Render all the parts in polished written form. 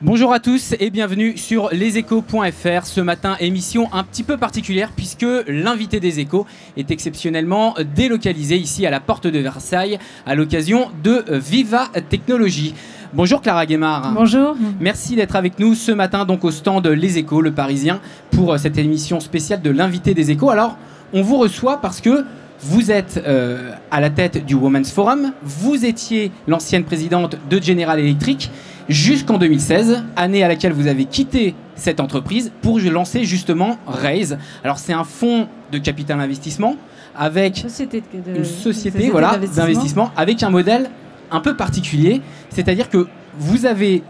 Bonjour à tous et bienvenue sur leséchos.fr. Ce matin, émission un petit peu particulière puisque l'invité des échos est exceptionnellement délocalisé ici à la porte de Versailles à l'occasion de Viva Technologies. Bonjour Clara Guémard. Bonjour. Merci d'être avec nous ce matin donc au stand Les Échos, le Parisien, pour cette émission spéciale de l'invité des échos. Alors, on vous reçoit parce que vous êtes à la tête du Women's Forum, vous étiez l'ancienne présidente de General Electric jusqu'en 2016, année à laquelle vous avez quitté cette entreprise pour lancer justement Raise. Alors c'est un fonds de capital investissement avec une société voilà, d'investissement avec un modèle un peu particulier, c'est-à-dire que vous avez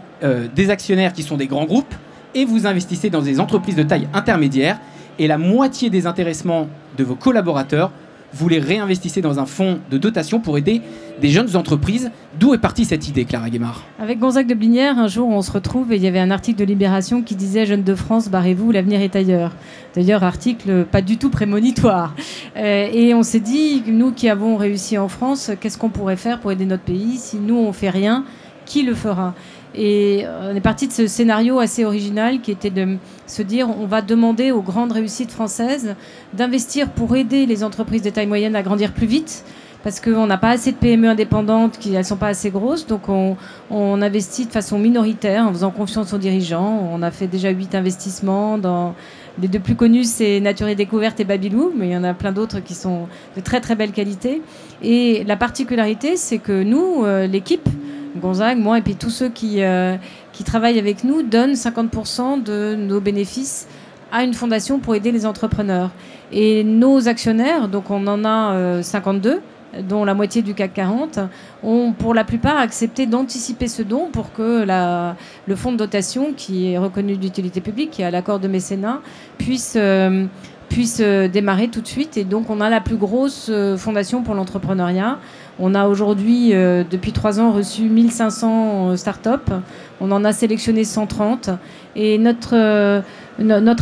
des actionnaires qui sont des grands groupes et vous investissez dans des entreprises de taille intermédiaire et la moitié des intéressements de vos collaborateurs vous les réinvestissez dans un fonds de dotation pour aider des jeunes entreprises. D'où est partie cette idée, Clara Guémard? Avec Gonzague de Blinière, un jour on se retrouve et il y avait un article de Libération qui disait « Jeunes de France, barrez-vous, l'avenir est ailleurs ». D'ailleurs, article pas du tout prémonitoire. Et on s'est dit, nous qui avons réussi en France, qu'est-ce qu'on pourrait faire pour aider notre pays? Si nous on fait rien, qui le fera? Et on est parti de ce scénario assez original qui était de se dire on va demander aux grandes réussites françaises d'investir pour aider les entreprises de taille moyenne à grandir plus vite parce qu'on n'a pas assez de PME indépendantes, elles ne sont pas assez grosses, donc on investit de façon minoritaire en faisant confiance aux dirigeants. On a fait déjà 8 investissements dans... Les deux plus connus, c'est Nature et Découverte et Babylou, mais il y en a plein d'autres qui sont de très très belle qualité. Et la particularité, c'est que nous, l'équipe, Gonzague, moi et puis tous ceux qui travaillent avec nous donnent 50% de nos bénéfices à une fondation pour aider les entrepreneurs. Et nos actionnaires, donc on en a 52, dont la moitié du CAC 40, ont pour la plupart accepté d'anticiper ce don pour que le fonds de dotation, qui est reconnu d'utilité publique, qui a l'accord de mécénat, puisse démarrer tout de suite. Et donc on a la plus grosse fondation pour l'entrepreneuriat. On a aujourd'hui, depuis 3 ans, reçu 1500 startups. On en a sélectionné 130. Et notre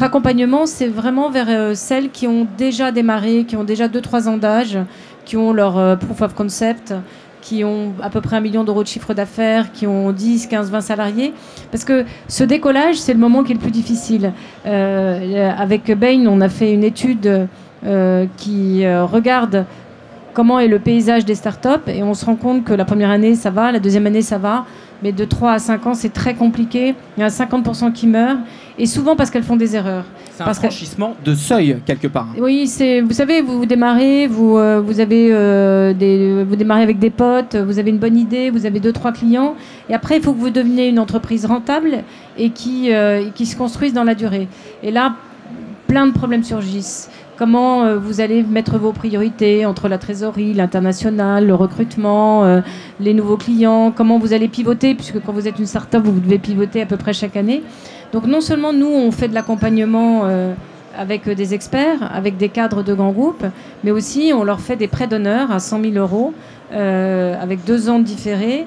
accompagnement, c'est vraiment vers celles qui ont déjà démarré, qui ont déjà 2-3 ans d'âge, qui ont leur proof of concept, qui ont à peu près 1 million d'euros de chiffre d'affaires, qui ont 10, 15, 20 salariés. Parce que ce décollage, c'est le moment qui est le plus difficile. Avec Bain, on a fait une étude qui regarde comment est le paysage des startups et on se rend compte que la première année, ça va, la deuxième année, ça va, mais de 3 à 5 ans, c'est très compliqué. Il y a 50% qui meurent et souvent parce qu'elles font des erreurs. C'est un franchissement de seuil, quelque part. Oui, vous savez, vous démarrez, vous démarrez avec des potes, vous avez une bonne idée, vous avez 2-3 clients, et après, il faut que vous deveniez une entreprise rentable et qui se construise dans la durée. Et là, plein de problèmes surgissent. Comment vous allez mettre vos priorités entre la trésorerie, l'international, le recrutement, les nouveaux clients, comment vous allez pivoter, puisque quand vous êtes une start-up, vous devez pivoter à peu près chaque année. Donc non seulement nous, on fait de l'accompagnement avec des experts, avec des cadres de grands groupes, mais aussi on leur fait des prêts d'honneur à 100 000 euros avec 2 ans de différé,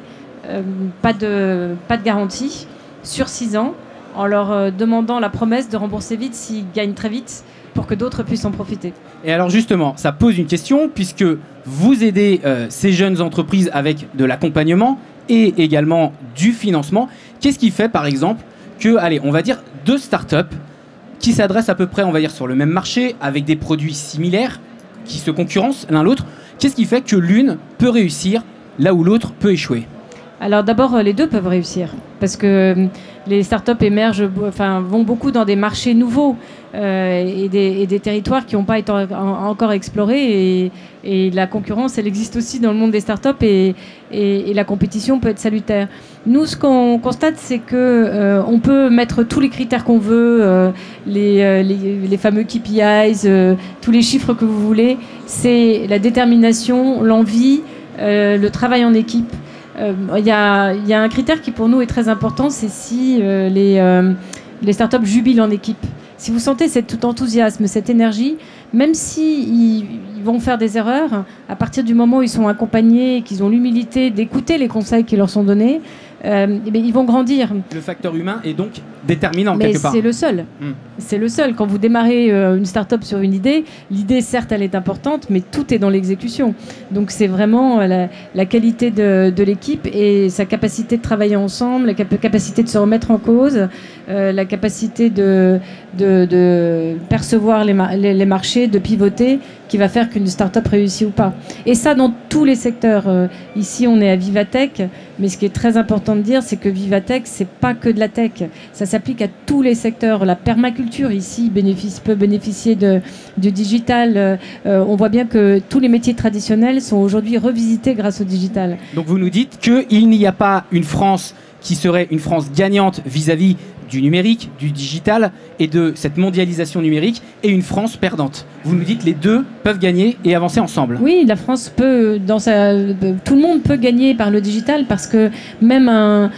pas de garantie, sur 6 ans, en leur demandant la promesse de rembourser vite s'ils gagnent très vite, pour que d'autres puissent en profiter. Et alors justement, ça pose une question, puisque vous aidez ces jeunes entreprises avec de l'accompagnement et également du financement. Qu'est-ce qui fait, par exemple, que, allez, on va dire 2 startups qui s'adressent à peu près, on va dire, sur le même marché, avec des produits similaires, qui se concurrencent l'un l'autre, qu'est-ce qui fait que l'une peut réussir là où l'autre peut échouer? Alors d'abord, les deux peuvent réussir, parce que les startups vont beaucoup dans des marchés nouveaux et des territoires qui n'ont pas été encore explorés. Et la concurrence, elle existe aussi dans le monde des startups et la compétition peut être salutaire. Nous, ce qu'on constate, c'est que on peut mettre tous les critères qu'on veut, les fameux KPIs, tous les chiffres que vous voulez. C'est la détermination, l'envie, le travail en équipe. Il y a un critère qui pour nous est très important, c'est si les startups jubilent en équipe. Si vous sentez cet enthousiasme, cette énergie, même s'ils vont faire des erreurs, à partir du moment où ils sont accompagnés et qu'ils ont l'humilité d'écouter les conseils qui leur sont donnés, ils vont grandir. Le facteur humain est donc déterminant quelque part. Mais c'est le seul. C'est le seul. Quand vous démarrez une start-up sur une idée, l'idée, certes, elle est importante, mais tout est dans l'exécution. Donc c'est vraiment la qualité de l'équipe et sa capacité de travailler ensemble, la capacité de se remettre en cause, la capacité de percevoir les marchés, de pivoter, qui va faire qu'une start-up réussit ou pas. Et ça, dans tous les secteurs. Ici, on est à Vivatech, mais ce qui est très important de dire, c'est que Vivatech, c'est pas que de la tech. Ça s'applique à tous les secteurs. La permaculture, ici, peut bénéficier du digital. On voit bien que tous les métiers traditionnels sont aujourd'hui revisités grâce au digital. Donc vous nous dites qu'il n'y a pas une France qui serait une France gagnante vis-à-vis du numérique, du digital et de cette mondialisation numérique, et une France perdante. Vous nous dites que les deux peuvent gagner et avancer ensemble. Oui, la France peut, tout le monde peut gagner par le digital, parce que même un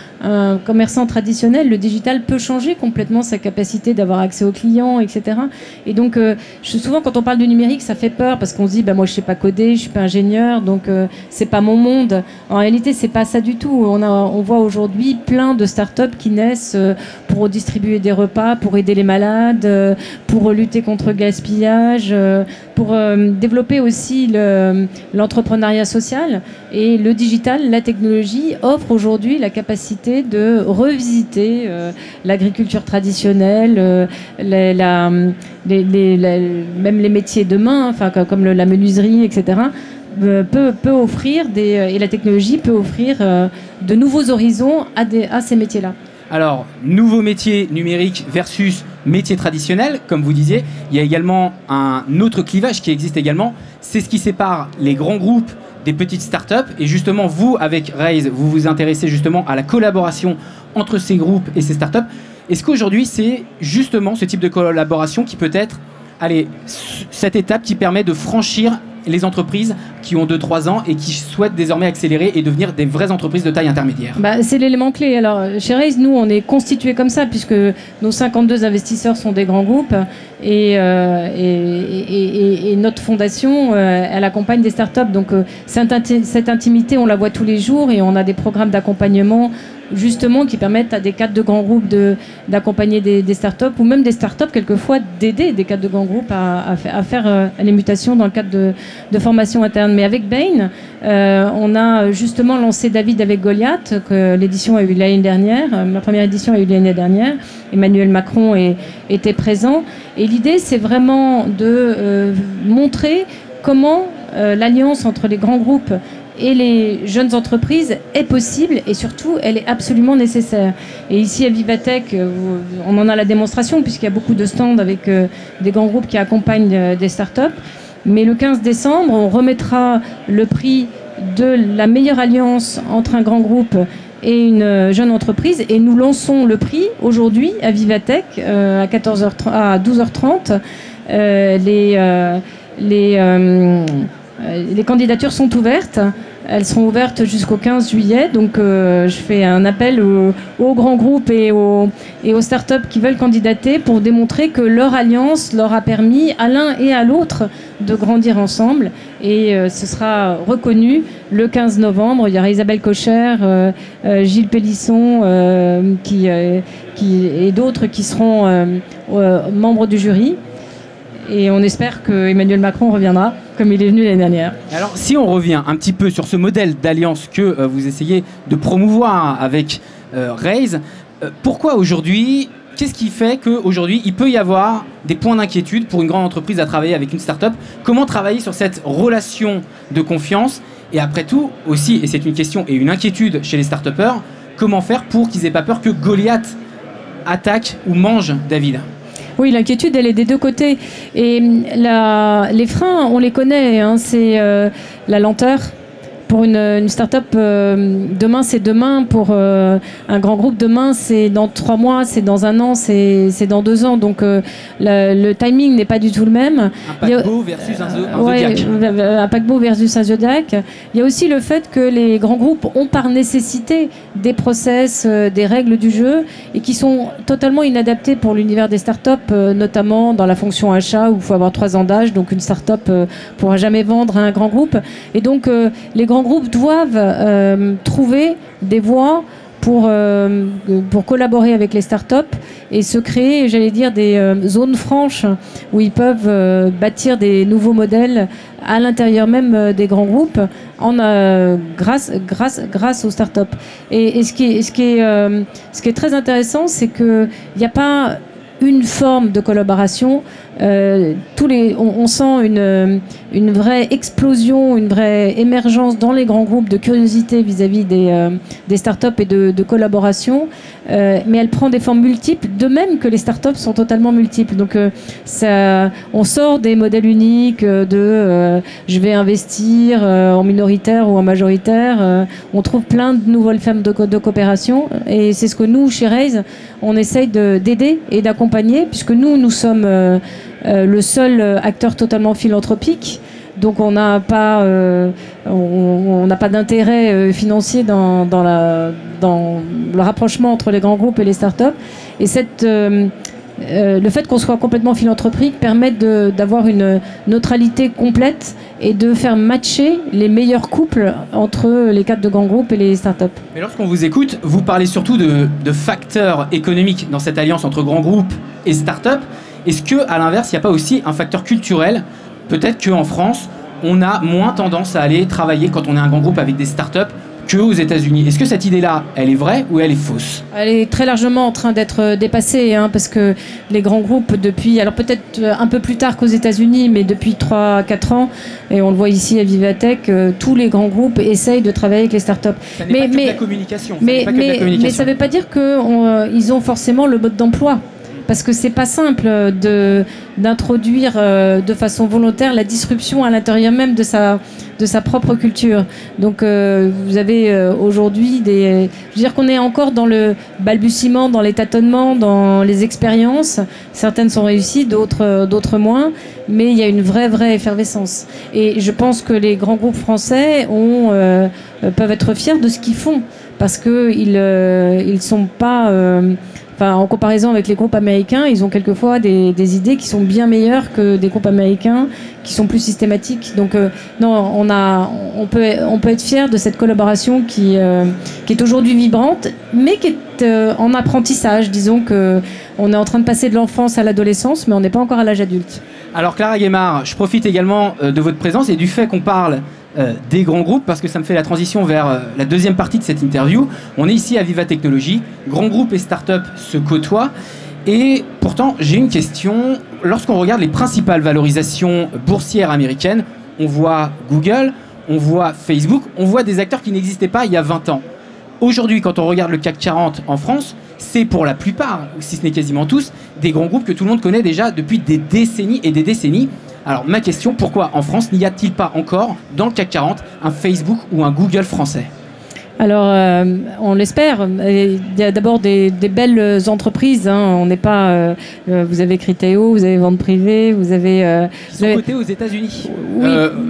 commerçant traditionnel, le digital peut changer complètement sa capacité d'avoir accès aux clients, etc. Et donc, souvent quand on parle du numérique, ça fait peur, parce qu'on se dit, moi je sais pas coder, je suis pas ingénieur, donc c'est pas mon monde. En réalité, c'est pas ça du tout. On voit aujourd'hui plein de startups qui naissent pour distribuer des repas, pour aider les malades, pour lutter contre le gaspillage, pour développer aussi l'entrepreneuriat social. Et le digital, la technologie offre aujourd'hui la capacité de revisiter l'agriculture traditionnelle, même les métiers de main, comme la menuiserie, etc. peut offrir et la technologie peut offrir de nouveaux horizons à ces métiers-là. Alors, nouveaux métiers numériques versus métiers traditionnels, comme vous disiez, il y a également un autre clivage qui existe également. C'est ce qui sépare les grands groupes des petites startups. Et justement, vous, avec Raise, vous vous intéressez justement à la collaboration entre ces groupes et ces startups. Est-ce qu'aujourd'hui, c'est justement ce type de collaboration qui peut être, cette étape qui permet de franchir les entreprises qui ont 2-3 ans et qui souhaitent désormais accélérer et devenir des vraies entreprises de taille intermédiaire? C'est l'élément clé. Alors, chez Raise, nous, on est constitué comme ça, puisque nos 52 investisseurs sont des grands groupes et notre fondation, elle accompagne des startups. Donc, cette intimité, on la voit tous les jours et on a des programmes d'accompagnement justement qui permettent à des cadres de grands groupes d'accompagner des startups, ou même des startups quelquefois d'aider des cadres de grands groupes à faire les mutations dans le cadre de formation interne. Mais avec Bain, on a justement lancé David avec Goliath, que l'édition a eu l'année dernière, la première édition a eu l'année dernière. Emmanuel Macron était présent. Et l'idée, c'est vraiment de montrer comment l'alliance entre les grands groupes et les jeunes entreprises est possible, et surtout elle est absolument nécessaire. Et ici à Vivatech, on en a la démonstration, puisqu'il y a beaucoup de stands avec des grands groupes qui accompagnent des startups. Mais le 15 décembre, on remettra le prix de la meilleure alliance entre un grand groupe et une jeune entreprise, et nous lançons le prix aujourd'hui à Vivatech à 12h30. Les candidatures sont ouvertes. Elles seront ouvertes jusqu'au 15 juillet. Donc, je fais un appel aux grands groupes et aux startups qui veulent candidater pour démontrer que leur alliance leur a permis à l'un et à l'autre de grandir ensemble. Et ce sera reconnu le 15 novembre. Il y aura Isabelle Cocher, Gilles Pélisson et d'autres qui seront membres du jury. Et on espère que Emmanuel Macron reviendra, comme il est venu l'année dernière. Alors, si on revient un petit peu sur ce modèle d'alliance que vous essayez de promouvoir avec Raise, pourquoi aujourd'hui, qu'est-ce qui fait qu'aujourd'hui, il peut y avoir des points d'inquiétude pour une grande entreprise à travailler avec une start-up? Comment travailler sur cette relation de confiance? Et après tout, aussi, et c'est une question et une inquiétude chez les start-upers, comment faire pour qu'ils n'aient pas peur que Goliath attaque ou mange David? Oui, l'inquiétude, elle est des deux côtés. Et les freins, on les connaît. C'est la lenteur. Pour une start-up, demain, c'est demain. Pour un grand groupe, demain, c'est dans 3 mois, c'est dans 1 an, c'est dans 2 ans. Donc, le timing n'est pas du tout le même. Un paquebot versus un Zodiac. Un paquebot versus un Zodiac. Il y a aussi le fait que les grands groupes ont par nécessité des process, des règles du jeu, et qui sont totalement inadaptés pour l'univers des start-up, notamment dans la fonction achat, où il faut avoir 3 ans d'âge. Donc, une start-up ne pourra jamais vendre à un grand groupe. Et donc, les grands groupes doivent trouver des voies pour collaborer avec les startups et se créer, j'allais dire, des zones franches où ils peuvent bâtir des nouveaux modèles à l'intérieur même des grands groupes grâce aux startups. Et ce qui est très intéressant, c'est qu'il n'y a pas une forme de collaboration. On sent une vraie explosion, une vraie émergence dans les grands groupes de curiosité vis-à-vis des startups et de collaboration, mais elle prend des formes multiples, de même que les startups sont totalement multiples. Donc on sort des modèles uniques je vais investir en minoritaire ou en majoritaire. On trouve plein de nouvelles formes de coopération, et c'est ce que nous, chez Raise, on essaye d'aider et d'accompagner, puisque nous sommes le seul acteur totalement philanthropique. Donc on n'a pas d'intérêt financier dans le rapprochement entre les grands groupes et les startups. Et le fait qu'on soit complètement philanthropique permet d'avoir une neutralité complète et de faire matcher les meilleurs couples entre les cadres de grands groupes et les startups. Mais lorsqu'on vous écoute, vous parlez surtout de facteurs économiques dans cette alliance entre grands groupes et startups. Est-ce qu'à l'inverse, il n'y a pas aussi un facteur culturel? Peut-être qu'en France, on a moins tendance à aller travailler quand on est un grand groupe avec des startups qu'aux États-Unis. Est-ce que cette idée-là, elle est vraie ou elle est fausse? Elle est très largement en train d'être dépassée, parce que les grands groupes, alors peut-être un peu plus tard qu'aux États-Unis, mais depuis 3-4 ans, et on le voit ici à Vivatech, tous les grands groupes essayent de travailler avec les startups. Ça n'est pas que de la communication. Mais ça ne veut pas dire qu'ils ont forcément le mode d'emploi. Parce que c'est pas simple d'introduire de façon volontaire la disruption à l'intérieur même de sa propre culture. Donc vous avez aujourd'hui je veux dire qu'on est encore dans le balbutiement, dans les tâtonnements, dans les expériences. Certaines sont réussies, d'autres moins, mais il y a une vraie effervescence. Et je pense que les grands groupes français peuvent être fiers de ce qu'ils font, parce qu'ils sont pas... en comparaison avec les groupes américains, ils ont quelquefois des idées qui sont bien meilleures que des groupes américains qui sont plus systématiques. Donc non, on peut être fier de cette collaboration qui est aujourd'hui vibrante, mais qui est en apprentissage. Disons qu'on est en train de passer de l'enfance à l'adolescence, mais on n'est pas encore à l'âge adulte. Alors Clara Guémard, je profite également de votre présence et du fait qu'on parle des grands groupes, parce que ça me fait la transition vers la deuxième partie de cette interview. On est ici à Viva Technologies, grands groupes et start-up se côtoient, et pourtant j'ai une question. Lorsqu'on regarde les principales valorisations boursières américaines, on voit Google, on voit Facebook, on voit des acteurs qui n'existaient pas il y a 20 ans. Aujourd'hui, quand on regarde le CAC 40 en France, c'est pour la plupart, si ce n'est quasiment tous, des grands groupes que tout le monde connaît déjà depuis des décennies et des décennies. Alors ma question, pourquoi en France n'y a-t-il pas encore dans le CAC 40 un Facebook ou un Google français? Alors, on l'espère. Il y a d'abord des belles entreprises. On n'est pas... vous avez Criteo, vous avez Vente Privée, vous avez... Qui sont cotés aux États-Unis. Oui.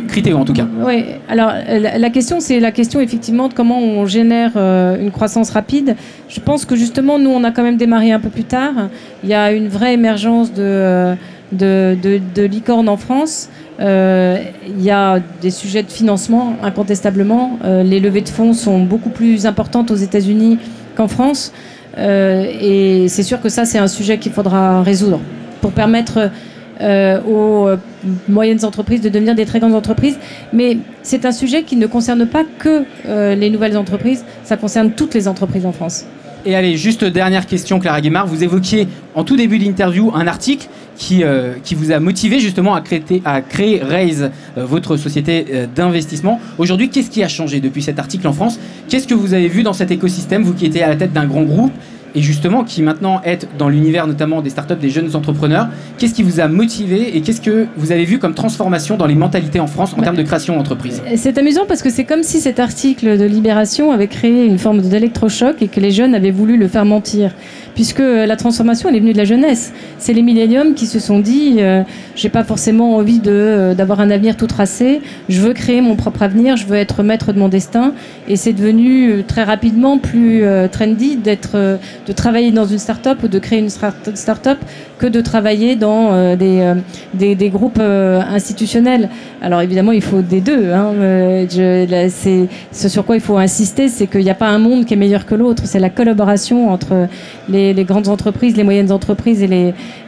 Criteo, en tout cas. Oui. Alors, la question, c'est la question, effectivement, de comment on génère une croissance rapide. Je pense que, justement, nous, on a quand même démarré un peu plus tard. Il y a une vraie émergence de licornes en France. Il y a des sujets de financement, incontestablement. Les levées de fonds sont beaucoup plus importantes aux États-Unis qu'en France. Et c'est sûr que ça, c'est un sujet qu'il faudra résoudre pour permettre aux moyennes entreprises de devenir des très grandes entreprises. Mais c'est un sujet qui ne concerne pas que les nouvelles entreprises, ça concerne toutes les entreprises en France. Et allez, juste dernière question, Clara Guémard. Vous évoquiez en tout début d'interview un article qui vous a motivé justement à créer Raise, votre société d'investissement. Aujourd'hui, qu'est-ce qui a changé depuis cet article en France? Qu'est-ce que vous avez vu dans cet écosystème, vous qui étiez à la tête d'un grand groupe et justement qui maintenant êtes dans l'univers notamment des startups, des jeunes entrepreneurs? Qu'est-ce qui vous a motivé et qu'est-ce que vous avez vu comme transformation dans les mentalités en France en termes de création d'entreprise? C'est amusant parce que c'est comme si cet article de Libération avait créé une forme d'électrochoc et que les jeunes avaient voulu le faire mentir. puisque la transformation, elle est venue de la jeunesse. C'est les milléniums qui se sont dit j'ai pas forcément envie d'avoir un avenir tout tracé, je veux créer mon propre avenir, je veux être maître de mon destin. Et c'est devenu très rapidement plus trendy de travailler dans une start-up ou de créer une start-up que de travailler dans des groupes institutionnels. Alors évidemment, il faut des deux. Ce sur quoi il faut insister, c'est qu'il n'y a pas un monde qui est meilleur que l'autre. C'est la collaboration entre les grandes entreprises, les moyennes entreprises et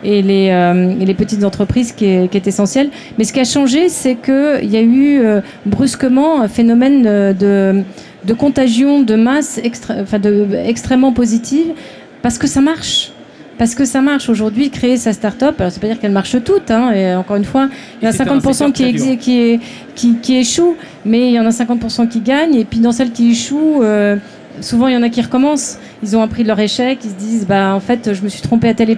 les petites entreprises qui est essentielle. Mais ce qui a changé, c'est qu'il y a eu brusquement un phénomène de contagion de masse extrêmement positive, parce que ça marche. Parce que ça marche aujourd'hui, créer sa start-up, alors ça ne veut pas dire qu'elle marche toutes, et encore une fois, il y en a 50% qui échouent, mais il y en a 50% qui gagnent, et puis dans celles qui échouent, souvent il y en a qui recommencent. Ils ont appris de leur échec, ils se disent en fait je me suis trompé à telle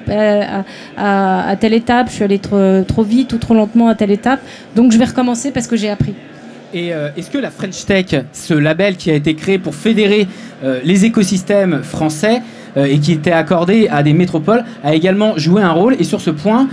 étape, je suis allé trop vite ou trop lentement à telle étape, donc je vais recommencer parce que j'ai appris. Et est-ce que la French Tech, ce label qui a été créé pour fédérer les écosystèmes français et qui était accordé à des métropoles, a également joué un rôle? Et sur ce point,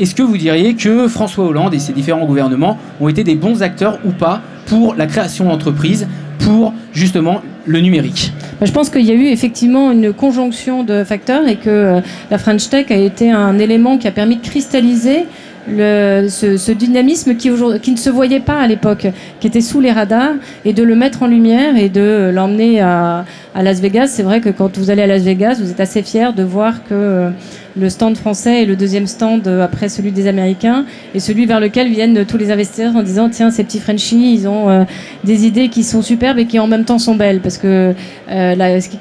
est-ce que vous diriez que François Hollande et ses différents gouvernements ont été des bons acteurs ou pas pour la création d'entreprises, pour justement le numérique? Je pense qu'il y a eu effectivement une conjonction de facteurs et que la French Tech a été un élément qui a permis de cristalliser ce dynamisme qui ne se voyait pas à l'époque, qui était sous les radars, et de le mettre en lumière et de l'emmener à Las Vegas. C'est vrai que quand vous allez à Las Vegas, vous êtes assez fiers de voir que le stand français est le deuxième stand après celui des Américains, et celui vers lequel viennent tous les investisseurs en disant tiens, ces petits Frenchies, ils ont des idées qui sont superbes et qui en même temps sont belles, parce que ce qui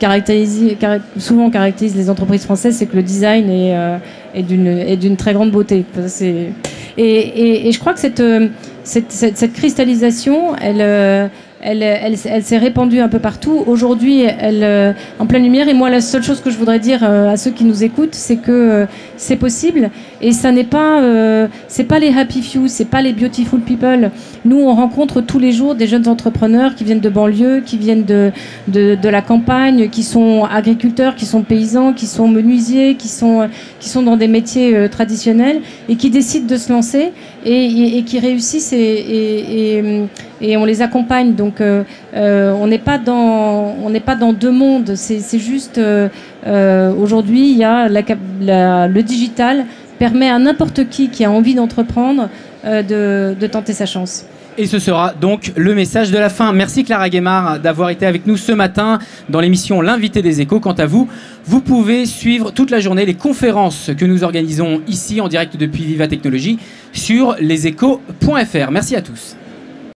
souvent caractérise les entreprises françaises, c'est que le design est d'une très grande beauté. Et je crois que cette cristallisation, elle s'est répandue un peu partout. Aujourd'hui, elle en pleine lumière. Et moi, la seule chose que je voudrais dire à ceux qui nous écoutent, c'est que c'est possible. Et ça n'est pas, c'est pas les happy few, c'est pas les beautiful people. Nous, on rencontre tous les jours des jeunes entrepreneurs qui viennent de banlieue, qui viennent de la campagne, qui sont agriculteurs, qui sont paysans, qui sont menuisiers, qui sont dans des métiers traditionnels et qui décident de se lancer et qui réussissent et on les accompagne. Donc on n'est pas dans deux mondes. C'est juste aujourd'hui il y a le digital permet à n'importe qui a envie d'entreprendre de tenter sa chance. Et ce sera donc le message de la fin. Merci Clara Guémard d'avoir été avec nous ce matin dans l'émission L'invité des échos. Quant à vous, vous pouvez suivre toute la journée les conférences que nous organisons ici en direct depuis Viva Technologie sur leséchos.fr. Merci à tous.